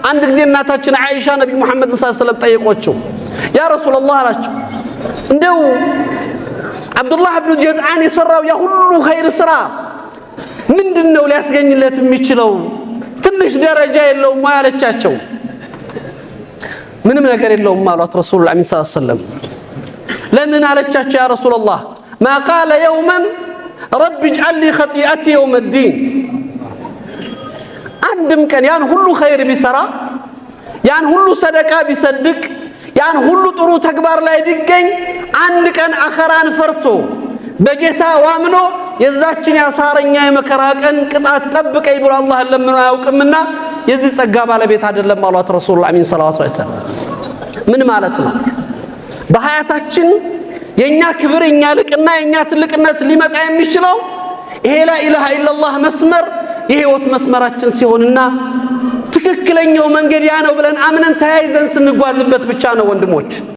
አንድ ጊዜ እናታችን አይሻ ነብዩ መሐመድ ሰለላሁ ዐለይሂ ወሰለም ጠየቋቸው። ያ ረሱላህ አላቸው እንደው አብዱላህ ኢብኑ ጀድዓን የሰራው ያ ሁሉ ኸይር ስራ ምንድነው ሊያስገኝለት የሚችለው? ትንሽ ደረጃ የለውም ማለቻቸው። ምንም ነገር የለውም ማለት ረሱላህ ሰለላሁ ዐለይሂ ወሰለም ለምን አለቻቸው? ያ ረሱላህ ما قال يوما رب اجعل لي خطيئتي يوم الدين عندم كان ያን ሁሉ ኸይር ቢሰራ ያን ሁሉ ሰደቃ ቢሰድቅ ያን ሁሉ ጥሩ ተግባር ላይ ቢገኝ አንድ ቀን አኸራን ፈርቶ በጌታ ዋምኖ የዛችን ያሳረኛ የመከራ ቀን ቅጣት ጠብቀኝ ብሎ አላህ ለምኖ ያውቅምና የዚህ ጸጋ ባለቤት አይደለም ማለት ረሱላህ ሰለላሁ ዐለይሂ ወሰለም። ምን ማለት ነው? በሐያታችን የኛ ክብር የኛ ልቅና የኛ ትልቅነት ሊመጣ የሚችለው ይሄ ላ ኢላሃ ኢላላህ መስመር የህይወት መስመራችን ሲሆንና ትክክለኛው መንገድ ያ ነው ብለን አምነን ተያይዘን ስንጓዝበት ብቻ ነው ወንድሞች።